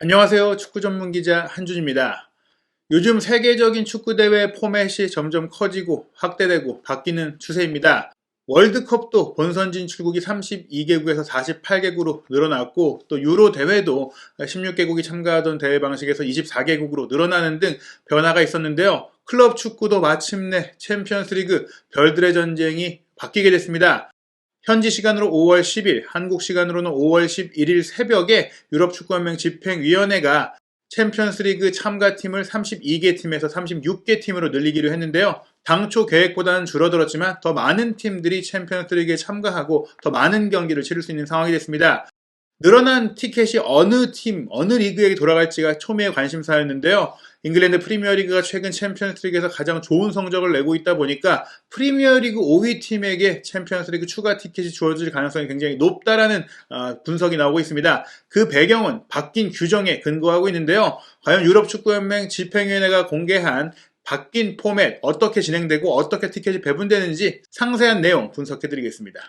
안녕하세요. 축구 전문 기자 한준입니다. 요즘 세계적인 축구대회 포맷이 점점 커지고 확대되고 바뀌는 추세입니다. 월드컵도 본선 진출국이 32개국에서 48개국으로 늘어났고 또 유로 대회도 16개국이 참가하던 대회 방식에서 24개국으로 늘어나는 등 변화가 있었는데요. 클럽 축구도 마침내 챔피언스리그 별들의 전쟁이 바뀌게 됐습니다. 현지 시간으로 5월 10일, 한국 시간으로는 5월 11일 새벽에 유럽축구연맹 집행위원회가 챔피언스리그 참가팀을 32개 팀에서 36개 팀으로 늘리기로 했는데요. 당초 계획보다는 줄어들었지만 더 많은 팀들이 챔피언스리그에 참가하고 더 많은 경기를 치를 수 있는 상황이 됐습니다. 늘어난 티켓이 어느 팀, 어느 리그에게 돌아갈지가 초미의 관심사였는데요. 잉글랜드 프리미어리그가 최근 챔피언스리그에서 가장 좋은 성적을 내고 있다 보니까 프리미어리그 5위 팀에게 챔피언스리그 추가 티켓이 주어질 가능성이 굉장히 높다라는 분석이 나오고 있습니다. 그 배경은 바뀐 규정에 근거하고 있는데요. 과연 유럽축구연맹 집행위원회가 공개한 바뀐 포맷, 어떻게 진행되고 어떻게 티켓이 배분되는지 상세한 내용 분석해드리겠습니다.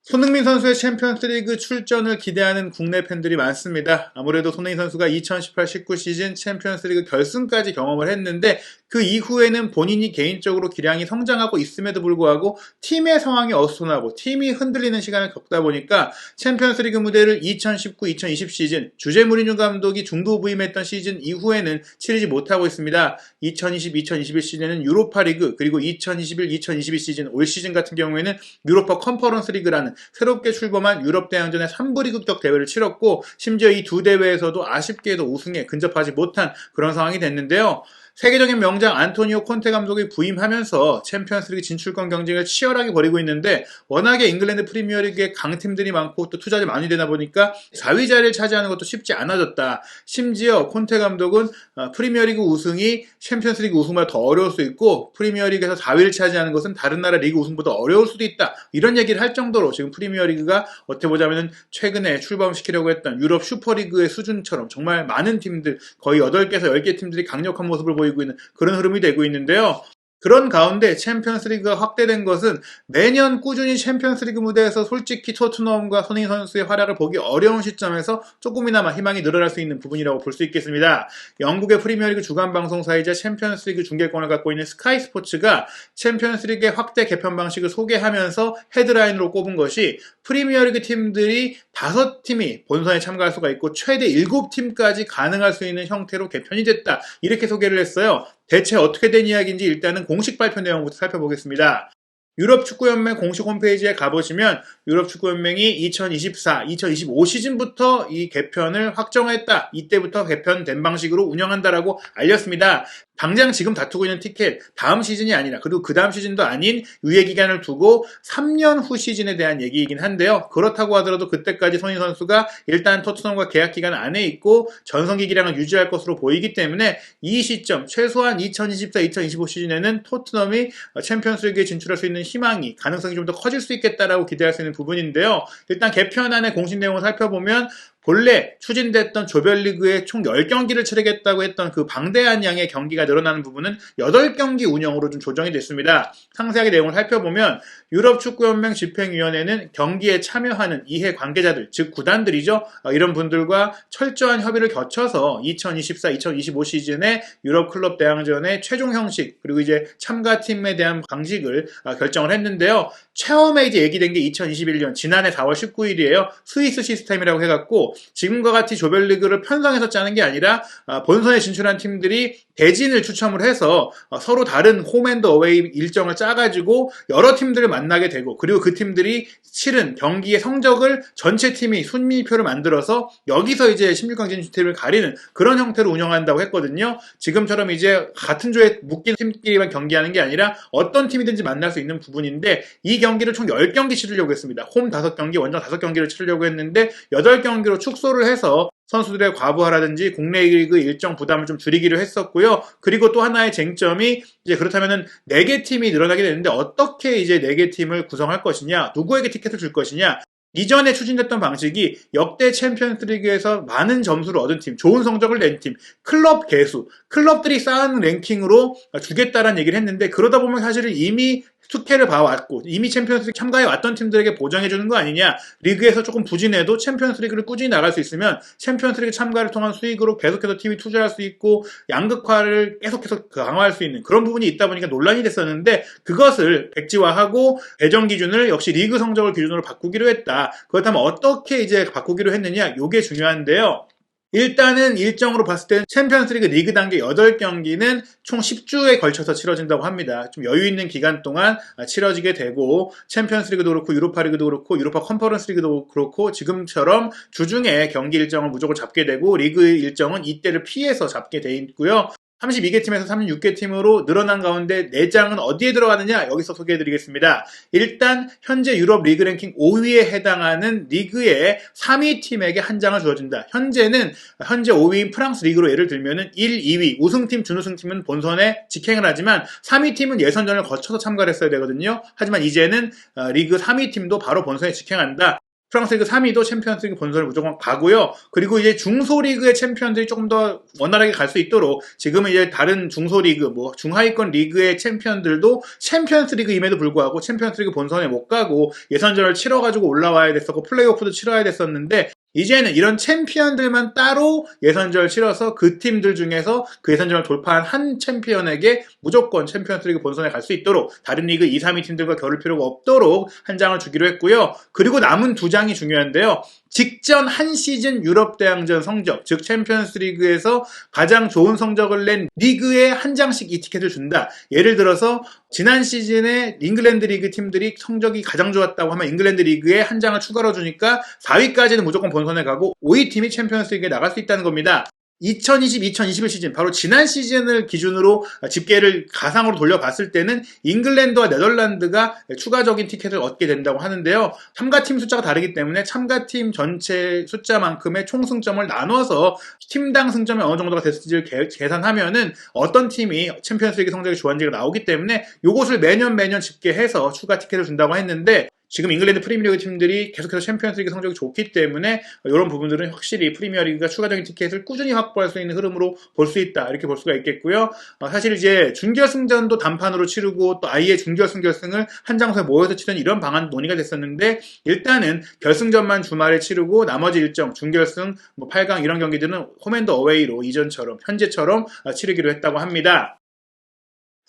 손흥민 선수의 챔피언스리그 출전을 기대하는 국내 팬들이 많습니다. 아무래도 손흥민 선수가 2018-19 시즌 챔피언스리그 결승까지 경험을 했는데 그 이후에는 본인이 개인적으로 기량이 성장하고 있음에도 불구하고 팀의 상황이 어수선하고 팀이 흔들리는 시간을 겪다 보니까 챔피언스리그 무대를 2019-2020 시즌 주제 무리뉴 감독이 중도 부임했던 시즌 이후에는 치르지 못하고 있습니다. 2020-2021 시즌에는 유로파리그 그리고 2021-2022 시즌 올 시즌 같은 경우에는 유로파 컨퍼런스 리그라는 새롭게 출범한 유럽 대항전의 3부 리그격 대회를 치렀고 심지어 이 두 대회에서도 아쉽게도 우승에 근접하지 못한 그런 상황이 됐는데요. 세계적인 명장 안토니오 콘테 감독이 부임하면서 챔피언스리그 진출권 경쟁을 치열하게 벌이고 있는데 워낙에 잉글랜드 프리미어리그에 강팀들이 많고 또 투자를 많이 되다 보니까 4위 자리를 차지하는 것도 쉽지 않아졌다. 심지어 콘테 감독은 프리미어리그 우승이 챔피언스리그 우승보다 더 어려울 수 있고 프리미어리그에서 4위를 차지하는 것은 다른 나라 리그 우승보다 어려울 수도 있다. 이런 얘기를 할 정도로 지금 프리미어리그가 어떻게 보자면 최근에 출범시키려고 했던 유럽 슈퍼리그의 수준처럼 정말 많은 팀들 거의 8개에서 10개 팀들이 강력한 모습을 보이고 있는 그런 흐름이 되고 있는데요. 그런 가운데 챔피언스리그가 확대된 것은 매년 꾸준히 챔피언스리그 무대에서 솔직히 토트넘과 손흥민 선수의 활약을 보기 어려운 시점에서 조금이나마 희망이 늘어날 수 있는 부분이라고 볼 수 있겠습니다. 영국의 프리미어리그 주간 방송사이자 챔피언스리그 중계권을 갖고 있는 스카이 스포츠가 챔피언스리그의 확대 개편 방식을 소개하면서 헤드라인으로 꼽은 것이 프리미어리그 팀들이 5팀이 본선에 참가할 수가 있고 최대 7팀까지 가능할 수 있는 형태로 개편이 됐다. 이렇게 소개를 했어요. 대체 어떻게 된 이야기인지 일단은 공식 발표 내용부터 살펴보겠습니다. 유럽축구연맹 공식 홈페이지에 가보시면 유럽축구연맹이 2024-2025 시즌부터 이 개편을 확정했다. 이때부터 개편된 방식으로 운영한다라고 알렸습니다. 당장 지금 다투고 있는 티켓 다음 시즌이 아니라 그리고 그 다음 시즌도 아닌 유예 기간을 두고 3년 후 시즌에 대한 얘기이긴 한데요. 그렇다고 하더라도 그때까지 손흥민 선수가 일단 토트넘과 계약 기간 안에 있고 전성기 기량을 유지할 것으로 보이기 때문에 이 시점 최소한 2024-2025 시즌에는 토트넘이 챔피언스리그에 진출할 수 있는 희망이 가능성이 좀 더 커질 수 있겠다라고 기대할 수 있는 부분인데요. 일단 개편안의 공식 내용을 살펴보면 본래 추진됐던 조별리그에 총 10경기를 치르겠다고 했던 그 방대한 양의 경기가 늘어나는 부분은 8경기 운영으로 좀 조정이 됐습니다. 상세하게 내용을 살펴보면 유럽축구연맹 집행위원회는 경기에 참여하는 이해 관계자들, 즉 구단들이죠. 이런 분들과 철저한 협의를 거쳐서 2024-2025 시즌에 유럽 클럽 대항전의 최종 형식 그리고 이제 참가팀에 대한 방식을 결정을 했는데요. 처음에 이제 얘기된 게 2021년 지난해 4월 19일이에요. 스위스 시스템이라고 해갖고 지금과 같이 조별리그를 편성해서 짜는 게 아니라 본선에 진출한 팀들이 대진을 추첨을 해서 서로 다른 홈앤드 어웨이 일정을 짜가지고 여러 팀들을 만나게 되고 그리고 그 팀들이 치른 경기의 성적을 전체 팀이 순위표를 만들어서 여기서 이제 16강 진출팀을 가리는 그런 형태로 운영한다고 했거든요. 지금처럼 이제 같은 조에 묶인 팀끼리만 경기하는 게 아니라 어떤 팀이든지 만날 수 있는 부분인데 이 경기를 총 10경기 치르려고 했습니다. 홈 5경기, 원정 5경기를 치르려고 했는데 8경기로 축소를 해서 선수들의 과부하라든지 국내 리그 일정 부담을 좀 줄이기로 했었고요. 그리고 또 하나의 쟁점이 이제 그렇다면은 4개 팀이 늘어나게 되는데 어떻게 이제 4개 팀을 구성할 것이냐, 누구에게 티켓을 줄 것이냐. 이전에 추진됐던 방식이 역대 챔피언스리그에서 많은 점수를 얻은 팀, 좋은 성적을 낸 팀, 클럽 개수, 클럽들이 쌓은 랭킹으로 주겠다라는 얘기를 했는데 그러다 보면 사실은 이미 숙회를 봐왔고 이미 챔피언스리그 참가해 왔던 팀들에게 보장해주는 거 아니냐. 리그에서 조금 부진해도 챔피언스리그를 꾸준히 나갈 수 있으면 챔피언스리그 참가를 통한 수익으로 계속해서 팀이 투자할 수 있고 양극화를 계속해서 강화할 수 있는 그런 부분이 있다 보니까 논란이 됐었는데, 그것을 백지화하고 배정 기준을 역시 리그 성적을 기준으로 바꾸기로 했다. 그렇다면 어떻게 이제 바꾸기로 했느냐, 이게 중요한데요. 일단은 일정으로 봤을 때는 챔피언스리그 리그 단계 8경기는 총 10주에 걸쳐서 치러진다고 합니다. 좀 여유 있는 기간 동안 치러지게 되고, 챔피언스리그도 그렇고 유로파리그도 그렇고 유로파 컨퍼런스리그도 그렇고 지금처럼 주중에 경기 일정을 무조건 잡게 되고, 리그 일정은 이때를 피해서 잡게 돼 있고요. 32개 팀에서 36개 팀으로 늘어난 가운데 4장은 어디에 들어가느냐, 여기서 소개해드리겠습니다. 일단 현재 유럽 리그 랭킹 5위에 해당하는 리그의 3위 팀에게 한 장을 주어진다. 현재 5위인 프랑스 리그로 예를 들면은 1, 2위 우승팀, 준우승팀은 본선에 직행을 하지만 3위 팀은 예선전을 거쳐서 참가를 했어야 되거든요. 하지만 이제는 리그 3위 팀도 바로 본선에 직행한다. 프랑스 리그 3위도 챔피언스리그 본선을 무조건 가고요. 그리고 이제 중소리그의 챔피언들이 조금 더 원활하게 갈 수 있도록 지금은 이제 다른 중소리그, 중하위권 리그의 챔피언들도 챔피언스리그임에도 불구하고 챔피언스리그 본선에 못 가고 예선전을 치러가지고 올라와야 됐었고 플레이오프도 치러야 됐었는데, 이제는 이런 챔피언들만 따로 예선전을 치러서 그 팀들 중에서 그 예선전을 돌파한 한 챔피언에게 무조건 챔피언스리그 본선에 갈 수 있도록, 다른 리그 2, 3위 팀들과 겨룰 필요가 없도록 한 장을 주기로 했고요. 그리고 남은 2장이 중요한데요. 직전 한 시즌 유럽 대항전 성적, 즉 챔피언스리그에서 가장 좋은 성적을 낸 리그에 한 장씩 이 티켓을 준다. 예를 들어서 지난 시즌에 잉글랜드 리그 팀들이 성적이 가장 좋았다고 하면 잉글랜드 리그에 한 장을 추가로 주니까 4위까지는 무조건 본선에 가고 5위 팀이 챔피언스리그에 나갈 수 있다는 겁니다. 2020-2021 시즌, 바로 지난 시즌을 기준으로 집계를 가상으로 돌려봤을 때는 잉글랜드와 네덜란드가 추가적인 티켓을 얻게 된다고 하는데요. 참가팀 숫자가 다르기 때문에 참가팀 전체 숫자만큼의 총 승점을 나눠서 팀당 승점이 어느 정도가 됐을지를 계산하면은 어떤 팀이 챔피언스리그 성적이 좋았는지가 나오기 때문에 이것을 매년 집계해서 추가 티켓을 준다고 했는데, 지금 잉글랜드 프리미어리그 팀들이 계속해서 챔피언스리그 성적이 좋기 때문에 이런 부분들은 확실히 프리미어리그가 추가적인 티켓을 꾸준히 확보할 수 있는 흐름으로 볼 수 있다, 이렇게 볼 수가 있겠고요. 사실 이제 준결승전도 단판으로 치르고 또 아예 준결승 결승을 한 장소에 모여서 치는 이런 방안 논의가 됐었는데, 일단은 결승전만 주말에 치르고 나머지 일정 준결승 8강 이런 경기들은 홈앤더 어웨이로 이전처럼 현재처럼 치르기로 했다고 합니다.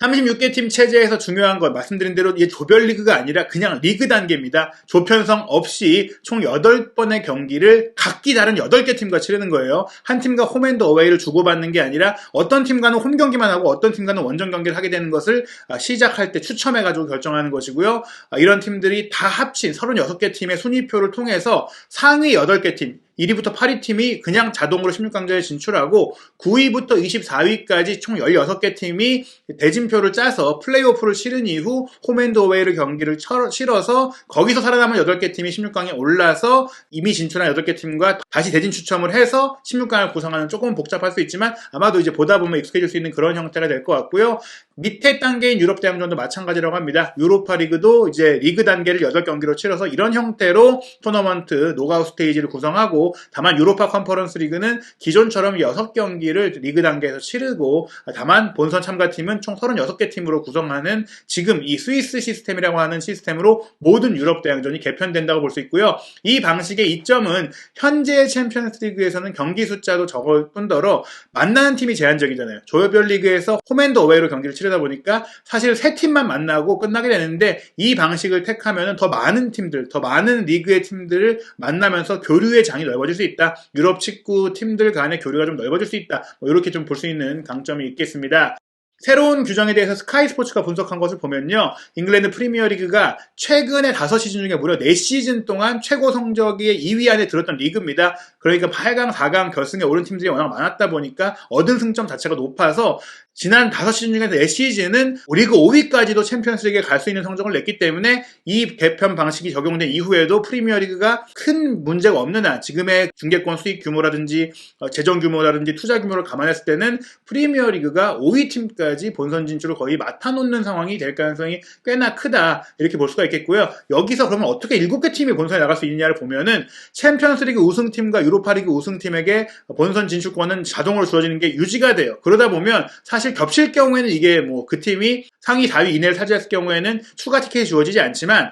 36개 팀 체제에서 중요한 건 말씀드린 대로 이게 조별리그가 아니라 그냥 리그 단계입니다. 조편성 없이 총 8번의 경기를 각기 다른 8개 팀과 치르는 거예요. 한 팀과 홈앤더 어웨이를 주고받는 게 아니라 어떤 팀과는 홈 경기만 하고 어떤 팀과는 원정 경기를 하게 되는 것을 시작할 때 추첨해가지고 결정하는 것이고요. 이런 팀들이 다 합친 36개 팀의 순위표를 통해서 상위 8개 팀, 1위부터 8위 팀이 그냥 자동으로 16강전에 진출하고 9위부터 24위까지 총 16개 팀이 대진표를 짜서 플레이오프를 치른 이후 홈앤더웨이를 경기를 치러서 거기서 살아남은 8개 팀이 16강에 올라서 이미 진출한 8개 팀과 다시 대진 추첨을 해서 16강을 구성하는, 조금 복잡할 수 있지만 아마도 이제 보다 보면 익숙해질 수 있는 그런 형태가 될 것 같고요. 밑에 단계인 유럽 대항전도 마찬가지라고 합니다. 유로파 리그도 이제 리그 단계를 8경기로 치러서 이런 형태로 토너먼트 노가웃 스테이지를 구성하고, 다만 유로파 컨퍼런스 리그는 기존처럼 6경기를 리그 단계에서 치르고, 다만 본선 참가팀은 총 36개 팀으로 구성하는 지금 이 스위스 시스템이라고 하는 시스템으로 모든 유럽 대항전이 개편된다고 볼 수 있고요. 이 방식의 이점은 현재 챔피언스 리그에서는 경기 숫자도 적을 뿐더러 만나는 팀이 제한적이잖아요. 조별 리그에서 홈앤더 어웨이로 경기를 치르다 보니까 사실 3팀만 만나고 끝나게 되는데, 이 방식을 택하면 더 많은 팀들, 더 많은 리그의 팀들을 만나면서 교류의 장이 넓어질 수 있다. 유럽 축구 팀들 간의 교류가 좀 넓어질 수 있다. 이렇게 좀 볼 수 있는 강점이 있겠습니다. 새로운 규정에 대해서 스카이 스포츠가 분석한 것을 보면요, 잉글랜드 프리미어리그가 최근에 5시즌 중에 무려 4시즌 동안 최고 성적이 2위 안에 들었던 리그입니다. 그러니까 8강, 4강 결승에 오른 팀들이 워낙 많았다 보니까 얻은 승점 자체가 높아서 지난 5시즌 중에서 4시즌은 리그 5위까지도 챔피언스리그에 갈 수 있는 성적을 냈기 때문에 이 개편 방식이 적용된 이후에도 프리미어리그가 큰 문제가 없는 한, 지금의 중계권 수익 규모라든지 재정 규모라든지 투자 규모를 감안했을 때는 프리미어리그가 5위 팀까지 본선 진출을 거의 맡아놓는 상황이 될 가능성이 꽤나 크다, 이렇게 볼 수가 있겠고요. 여기서 그러면 어떻게 7개 팀이 본선에 나갈 수 있느냐를 보면은 챔피언스리그 우승팀과 유로파리그 우승팀에게 본선 진출권은 자동으로 주어지는 게 유지가 돼요. 그러다 보면 사실 사실 겹칠 경우에는 이게 뭐 그 팀이 상위 4위 이내를 차지했을 경우에는 추가 티켓이 주어지지 않지만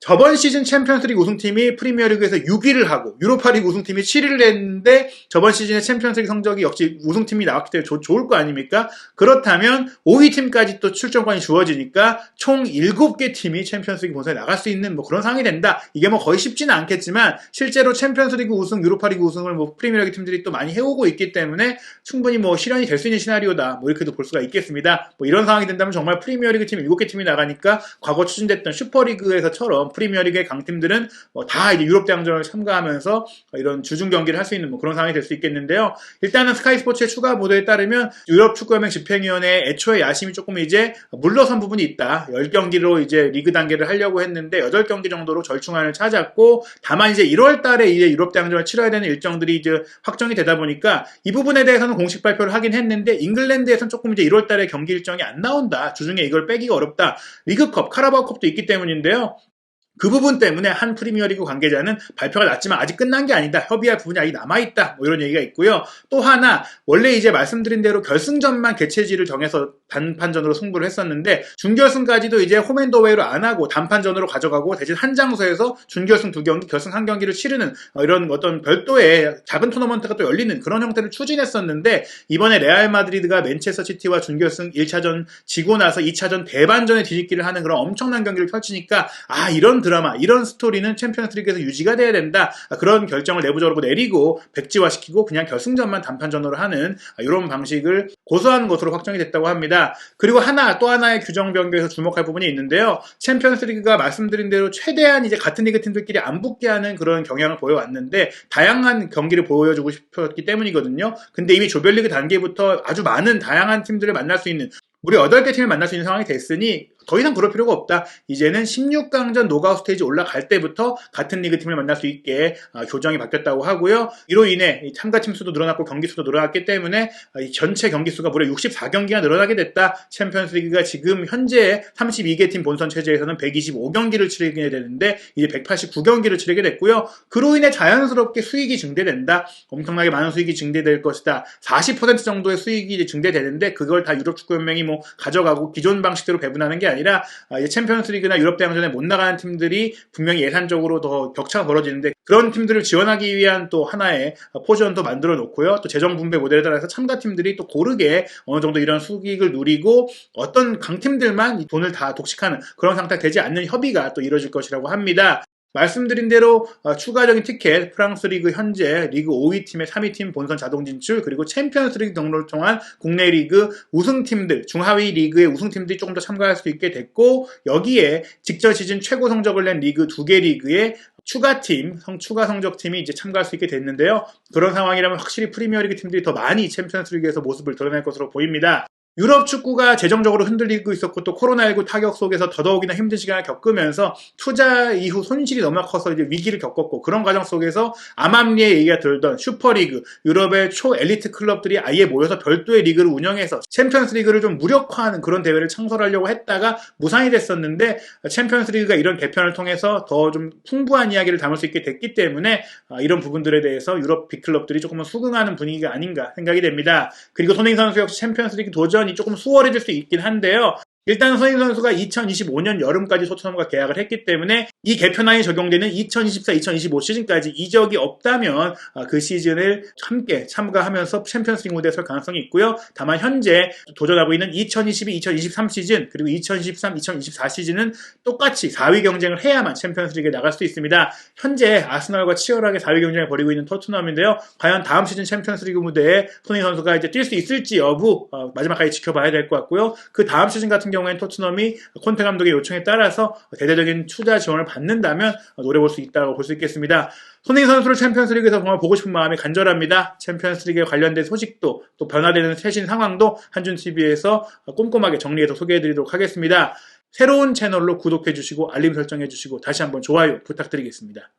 저번 시즌 챔피언스리그 우승팀이 프리미어리그에서 6위를 하고 유로파리그 우승팀이 7위를 했는데 저번 시즌의 챔피언스리그 성적이 역시 우승팀이 나왔기 때문에 좋을 거 아닙니까? 그렇다면 5위 팀까지 또 출전권이 주어지니까 총 7개 팀이 챔피언스리그 본선에 나갈 수 있는 뭐 그런 상황이 된다. 이게 뭐 거의 쉽지는 않겠지만 실제로 챔피언스리그 우승, 유로파리그 우승을 뭐 프리미어리그 팀들이 또 많이 해오고 있기 때문에 충분히 뭐 실현이 될 수 있는 시나리오다. 뭐 이렇게도 볼 수가 있겠습니다. 뭐 이런 상황이 된다면 정말 프리미어리그 팀 7개 팀이 나가니까 과거 추진됐던 슈퍼리그에서처럼 프리미어리그의 강팀들은 다 이제 유럽 대항전을 참가하면서 이런 주중 경기를 할 수 있는 뭐 그런 상황이 될 수 있겠는데요. 일단은 스카이 스포츠의 추가 보도에 따르면 유럽 축구연맹 집행위원회 애초에 야심이 조금 이제 물러선 부분이 있다. 10경기로 이제 리그 단계를 하려고 했는데 8경기 정도로 절충안을 찾았고 다만 이제 1월 달에 이제 유럽 대항전을 치러야 되는 일정들이 이제 확정이 되다 보니까 이 부분에 대해서는 공식 발표를 하긴 했는데 잉글랜드에서는 조금 이제 1월 달에 경기 일정이 안 나온다. 주중에 이걸 빼기가 어렵다. 리그컵, 카라바오컵도 있기 때문인데요. 그 부분 때문에 한 프리미어리그 관계자는 발표가 났지만 아직 끝난 게 아니다. 협의할 부분이 아직 남아있다. 뭐 이런 얘기가 있고요. 또 하나 원래 이제 말씀드린 대로 결승전만 개최지를 정해서 단판전으로 승부를 했었는데 준결승까지도 이제 홈앤더웨이로 안 하고 단판전으로 가져가고 대신 한 장소에서 준결승 2경기, 결승 1경기를 치르는 이런 어떤 별도의 작은 토너먼트가 또 열리는 그런 형태를 추진했었는데 이번에 레알 마드리드가 맨체스터 시티와 준결승 1차전 지고 나서 2차전 대반전의 뒤집기를 하는 그런 엄청난 경기를 펼치니까 이런 드라마, 이런 스토리는 챔피언스리그에서 유지가 돼야 된다. 그런 결정을 내부적으로 내리고 백지화시키고 그냥 결승전만 단판전으로 하는 이런 방식을 고수하는 것으로 확정이 됐다고 합니다. 그리고 또 하나의 규정 변경에서 주목할 부분이 있는데요. 챔피언스리그가 말씀드린 대로 최대한 이제 같은 리그 팀들끼리 안 붙게 하는 그런 경향을 보여왔는데 다양한 경기를 보여주고 싶었기 때문이거든요. 근데 이미 조별리그 단계부터 아주 많은 다양한 팀들을 만날 수 있는 무려 8개 팀을 만날 수 있는 상황이 됐으니 더 이상 그럴 필요가 없다. 이제는 16강전 노가웃 스테이지 올라갈 때부터 같은 리그 팀을 만날 수 있게 조정이 바뀌었다고 하고요. 이로 인해 참가팀 수도 늘어났고 경기 수도 늘어났기 때문에 전체 경기 수가 무려 64경기가 늘어나게 됐다. 챔피언스 리그가 지금 현재 32개 팀 본선 체제에서는 125경기를 치르게 되는데 이제 189경기를 치르게 됐고요. 그로 인해 자연스럽게 수익이 증대된다. 엄청나게 많은 수익이 증대될 것이다. 40% 정도의 수익이 증대되는데 그걸 다 유럽 축구연맹이 뭐 가져가고 기존 방식대로 배분하는 게 아니라 챔피언스리그나 유럽 대항전에 못 나가는 팀들이 분명히 예산적으로 더 격차가 벌어지는데 그런 팀들을 지원하기 위한 또 하나의 포지션도 만들어 놓고요. 또 재정 분배 모델에 따라서 참가팀들이 또 고르게 어느 정도 이런 수익을 누리고 어떤 강팀들만 돈을 다 독식하는 그런 상태가 되지 않는 협의가 또 이루어질 것이라고 합니다. 말씀드린 대로 추가적인 티켓, 프랑스 리그 현재 리그 5위 팀의 3위 팀 본선 자동 진출, 그리고 챔피언스 리그 등록을 통한 국내 리그 우승팀들, 중하위 리그의 우승팀들이 조금 더 참가할 수 있게 됐고 여기에 직전 시즌 최고 성적을 낸 리그 2개 리그의 추가 성적팀이 이제 참가할 수 있게 됐는데요. 그런 상황이라면 확실히 프리미어리그 팀들이 더 많이 챔피언스 리그에서 모습을 드러낼 것으로 보입니다. 유럽 축구가 재정적으로 흔들리고 있었고 또 코로나19 타격 속에서 더더욱이나 힘든 시간을 겪으면서 투자 이후 손실이 너무 커서 이제 위기를 겪었고 그런 과정 속에서 암암리에 얘기가 들던 슈퍼리그, 유럽의 초엘리트 클럽들이 아예 모여서 별도의 리그를 운영해서 챔피언스 리그를 좀 무력화하는 그런 대회를 창설하려고 했다가 무산이 됐었는데 챔피언스 리그가 이런 개편을 통해서 더 좀 풍부한 이야기를 담을 수 있게 됐기 때문에 이런 부분들에 대해서 유럽 빅클럽들이 조금은 수긍하는 분위기가 아닌가 생각이 됩니다. 그리고 손흥민 선수 역시 챔피언스 리그 도전이 조금 수월해질 수 있긴 한데요. 일단 손흥민 선수가 2025년 여름까지 토트넘과 계약을 했기 때문에 이 개편안이 적용되는 2024-2025 시즌까지 이적이 없다면 그 시즌을 함께 참가하면서 챔피언스리그 무대에 설 가능성이 있고요. 다만 현재 도전하고 있는 2022-2023 시즌 그리고 2023-2024 시즌은 똑같이 4위 경쟁을 해야만 챔피언스리그에 나갈 수 있습니다. 현재 아스널과 치열하게 4위 경쟁을 벌이고 있는 토트넘인데요. 과연 다음 시즌 챔피언스리그 무대에 손흥민 선수가 이제 뛸 수 있을지 여부 마지막까지 지켜봐야 될 것 같고요. 그 다음 시즌 같은 경우에는 토트넘이 콘테 감독의 요청에 따라서 대대적인 투자 지원을 받는다면 노려볼 수 있다고 볼 수 있겠습니다. 손흥민 선수를 챔피언스리그에서 정말 보고 싶은 마음이 간절합니다. 챔피언스리그에 관련된 소식도 또 변화되는 최신 상황도 한준TV에서 꼼꼼하게 정리해서 소개해드리도록 하겠습니다. 새로운 채널로 구독해주시고 알림 설정해주시고 다시 한번 좋아요 부탁드리겠습니다.